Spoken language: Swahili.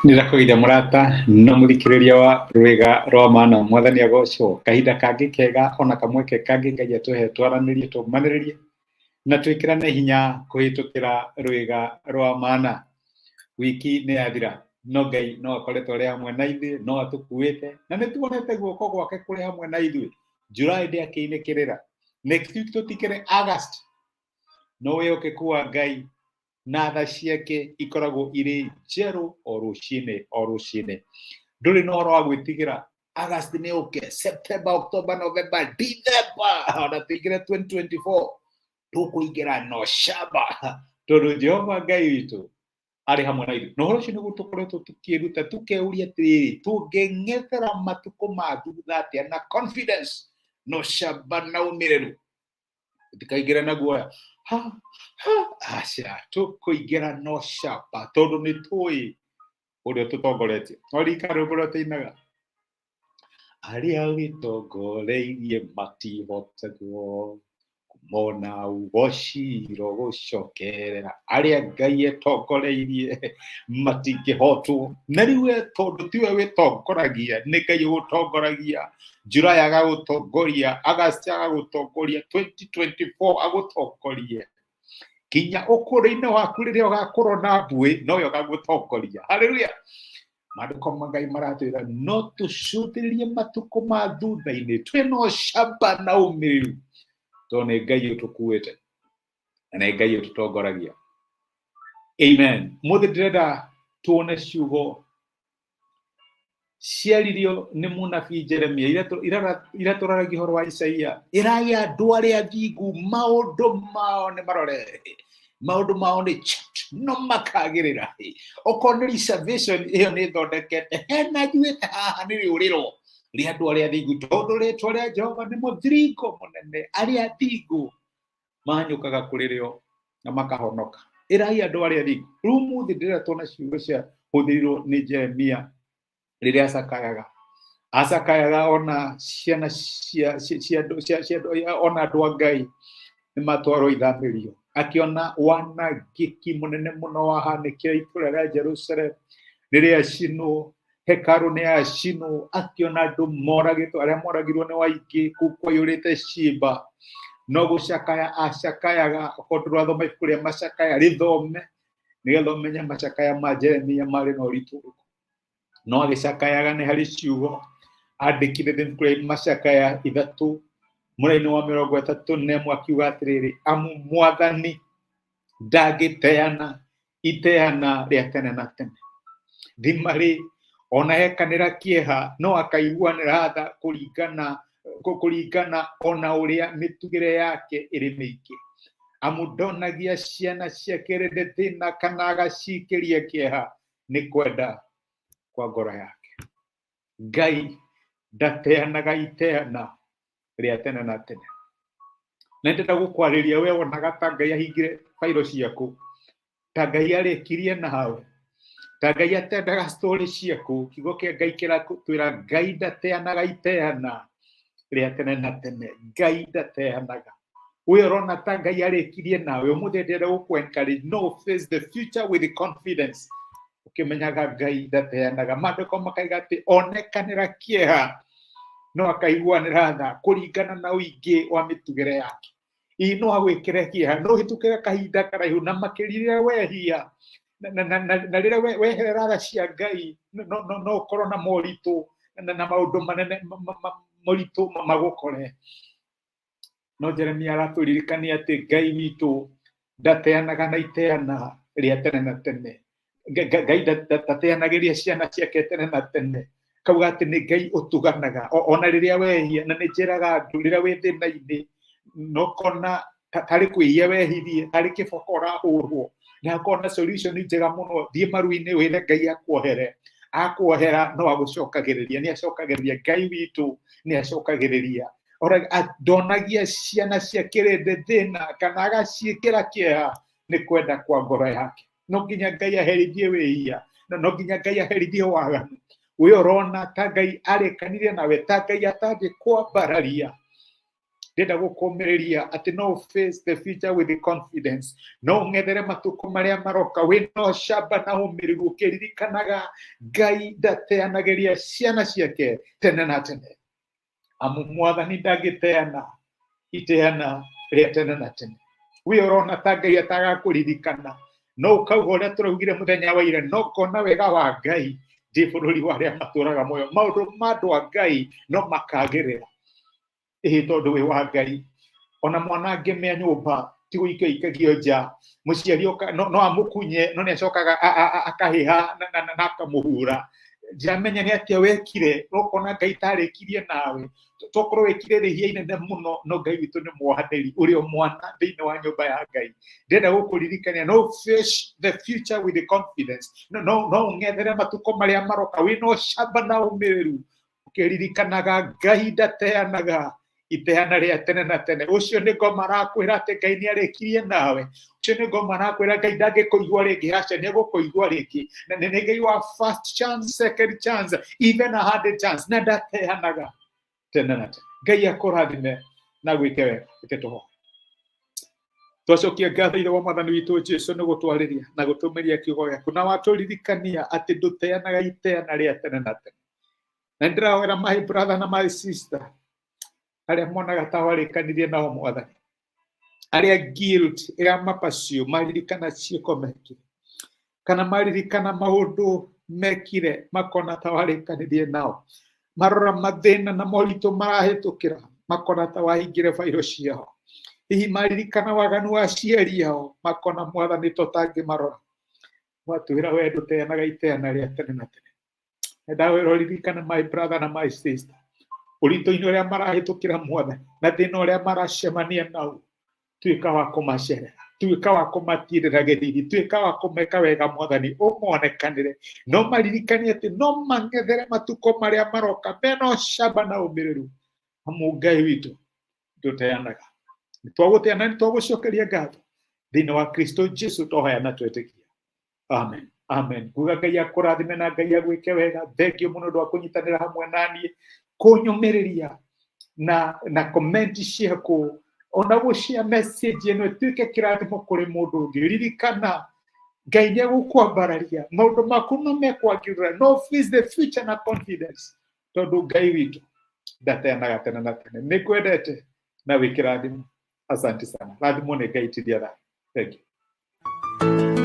Nirakugeithia murata na muthikiriria wa rwega rwa mana mwathani agocwo kahinda kangi kega ona kamweke kangi Ngai atuhe twaranirie tumaniririe na twikirane hinya kuhitukira rwega rwa mana. Wiki ni yathira no Ngai no akoretwo ari hamwe na ithuĩ no atukuĩte na nĩ tuonete guoko gwake kũrĩ hamwe na ithuĩ. July ndĩakĩinĩkĩrĩra, next week tũtikĩrĩ August, no wĩhokeku wa Ngai na tha ciake ikoragwo irĩ njerũ o rũciinĩ. Ndũrĩ na ũhoro wa gwĩtigĩra August nĩ ũke, September, October, November, December, ona tũingĩre 2024 tũkũingĩra no shamba tondũ Jehova Ngai witũ arĩ hamwe na ithuĩ. Na ũhoro ũcio nĩguo tũkoretwo tũkĩruta tũkeuria atĩrĩrĩ, tũngĩng'ethera matukũ ma thutha atĩa na confidence no shamba na umĩrĩru, tũtikaingĩre na guoya aca, tũkũingĩra no shamba tondũ nĩ tũĩ ũrĩa tũtongoretie. Oririkana rwĩmbo rũrĩa tũinaga, arĩa wĩtongoreirie matihotagwo mona ugociro gũcokerera, arĩa Ngai etongoreirie matingĩhotwo. Na rĩu we tondũ tiwe wĩtongoragia, nĩ Ngai ũgũtongoragia. July agagũtongoria, August agagũtongoria, 2024 agũtongorie kinya ũkũrũ-inĩ waku rĩrĩa ũgakorwo na mbuĩ nowe ũgagũtongoria. Haleluya. Maandĩko ma Ngai maratwĩra no tũcũthĩrĩrie matukũ ma thutha-inĩ twĩno shamba na ũmĩrĩru tondũ nĩ Ngai ũtũkuĩte na nĩ Ngai ũtũtongoragia. Amen. Mũthĩ ndĩrenda tuone ciugo ciaririo nĩ mũnabii Jeremia ira tũraragia ũhoro wa Isaia. Ĩrarĩ andũ arĩa athingu maũndũ mao nĩ marore, maũndũ mao nĩ no makagĩrĩra. Okorwo nĩ reservation ĩyo nĩ thondekete, hena njuĩte haha nĩ rĩũrĩro rĩa andũ arĩa athingu tondũ rĩtwa rĩa Jehova nĩ mũthiringo mũnene. Arĩa athingu mahanyũkaga kũrĩ rĩo na makahonoka. Ĩrai andũ arĩa athingu. Rĩu mũthĩ ndĩrenda tuona ciugo ciahũthĩrirwo nĩ Jeremia rĩrĩa acakayaga ona ciana ona andũ a Ngai nĩ matwarwo ithamĩrio, akĩona wanangĩki mũnene mũno wahanĩkĩra itũũra rĩa Jerusalem rĩrĩa cinwo, hekaru nĩ yacinwo, akĩona andũ moragĩtwo, arĩa moragirwo nĩ waingĩ, kũu kwaiyũrĩte ciimba. No gũcakaya acakayaga. Okorwo ndũrathoma ibuku rĩa macakaya rĩthome nĩgetha ũmenye macakaya ma Jeremia marĩ na ũritũ. No agĩcakayaga nĩ harĩ ciugo andĩkire thĩ ibuku rĩa macakaya 3 mũraini wa 31 akiuga atĩrĩrĩ, amu Mwathani ndangĩteana iteana rĩa tene na tene. Thimarĩ ona hekanĩra kĩeha no akaiguanĩra tha kũringana ona ũrĩa mĩtugĩre yake ĩrĩ mĩingĩ. Amu ndonagia ciana ciake rĩrĩ thĩna kana agacikĩria kĩeha nĩ kwenda kwa ngoro yake. Ngai ndateanaga iteana rĩa tene na tene. Na ndĩrenda gũkwarĩria we wonaga ta Ngai ahingire failo ciaku, ta Ngai arĩkirie nawe, ta Ngai atendaga story ciaku. Kiugo kĩa Ngai kĩratwĩra Ngai ndateanaga iteana rĩa tene na tene. Ngai ndateanaga. We ũrona ta Ngai arĩkirie nawe, ũmũthĩ ndĩrenda gũkũ-encourage no face the future with confidence, ũkĩmenyaga Ngai ndateanaga. Maandĩko makaiga atĩ onekanĩra kĩeha no akaiguanĩra tha kũringana na ũingĩ wa mĩtugĩre yake. No agwĩkĩre kĩeha, no hĩtũkĩre kahinda karaihu na makĩria wehia na rĩrĩa weherera tha cia Ngai no ũkorwo na moritũ na maũndũ manene moritũ magũkore. No Jeremia aratũririkania atĩ Ngai witũ ndateanaga na iteana rĩa tene na tene. Ngai ndateanagĩria ciana ciake tene na tene. Kauga atĩ nĩ Ngai ũtuganaga ona rĩrĩa wehia. Na nĩ njĩraga andũ rĩrĩa wĩ thĩna-inĩ no kona tarĩ kwĩhia wehirie, tarĩ kĩboko ũrahũrwo, na kona solution njega mũno, thiĩ maru-inĩ wĩre Ngai akuohere. Akuohera no agũcokagĩrĩria, nĩ acokagĩrĩria. Ngai witũ nĩ acokagĩrĩria. Ndonagia ciana ciake rĩrĩ thĩna kana agaciĩkĩra kĩeha nĩ kwenda kwa ngoro yake. No nginya Ngai aherithie wĩhia, no nginya Ngai aherithie waganu. We ũrona ta Ngai arĩkanire nawe, ta Ngai atangĩkwambararia. ndenda gukomereria ati no face the future with the confidence, no ngethere matuko maria maroka wino shaba na umiriru ukiririkanaga Ngai ndateanagĩria ciana ciake tene na tene. Amu Mwathani ndagĩteana iteana rĩa tene na tene. We urona ta Ngai atagakuririkana, no ukauga uria turaugire muthenya wa ira, no kona wega wa Ngai ndi bururi waria maturaga moyo, maundu ma andu a Ngai no makagĩrĩra tondu we wa Ngai. Ona mwana angĩmĩa nyũmba ti gũikio ikagio nja, mũciari no amukunye, no nĩ acokaga akahiha na akamuhura. Ndiramenya nĩ atĩa wekire, ũkona Ngai tarĩkirie nawe. Tokorwo wekire rĩhia inene mũno, no Ngai witũ nĩ mwathani ũrĩ o mwana thĩinĩ wa nyũmba ya Ngai. Ndĩrenda gũkũririkania, no face the future with the confidence, no ũng'ethere matukũ marĩa maroka wĩna ũcamba na ũmĩrĩru ũkĩririkanaga Ngai ndateanaga iteana rĩa tene na tene. Ũcio nĩ ngoma arakwĩra atĩ Ngai nĩ arĩkirie nawe. Ũcio nĩ ngoma arakwĩra Ngai ndangĩkũigua rĩngĩ, aca nĩ egũkũigua rĩngĩ. Na nĩ Ngai wa first chance, second chance, even a 100 chance, na ndateanaga tene na tene. Ngai akũrathime na gwĩke wega. Reke tũhoe. Twacokia ngatho ire wa Mwathani witũ Jesũ nĩ gũtwarĩria na gũtũmĩria kiugo gĩaku, na watũririkania atĩ ndũteanaga iteana rĩa tene na tene. Na ndĩrawĩra my brother na my sister aria monaga ta warĩkanirie nao Mwathani, aria guilt ĩramapacio maririkana ciĩko mekire, kana maririkana maũndũ mekire makona ta warĩkanirie nao, marora mathĩna na moritũ marahĩtũkĩra makona ta wahingire bairũ ciao, hihi maririkana waganu wa aciari ao makona Mwathani tũtangĩmarora. Watwĩra we ndũteanaga iteana rĩa tene na tene. Ndawĩra ũririkane my brother na my sister ũritũ-inĩ ũrĩa marahĩtũkĩra Mwathani na thĩna ũrĩa maracemania nao, tuĩka wa kũmacerera, tuĩka wa kũmatirĩra gĩthiri, tuĩka wa kũmeka wega Mwathani, ũmonekanĩre. No maririkanie atĩ no mang'ethere matukũ marĩa maroka mena ũcamba na ũmĩrĩru, amu Ngai witũ ndũteanaga. Nĩtwagũteana, nĩtwagũcokeria ngatho thĩinĩ wa Kristo Jesũ twahoya na twetĩkia. Amen. Amen. Kuga Ngai akũrathime na Ngai agwĩke wega. Thengiũ mũno ũndũ wa kũnyitanĩra hamwe naniĩ, kũnyũmĩrĩria na comment ciaku, ona gũshare message ĩno ĩtuĩke kĩrathimo kũrĩ mũndũ ũngĩ. Ririkana Ngai nĩ egũkwambararia, maũndũ maku no mekwagĩrĩra, no face the future na confidence, tondũ Ngai witũ ndateanaga tene na tene. Nĩkwendete na wĩ kĩrathimo. Asante sana. Rathimo nĩ Ngai tithia tha. Thank you.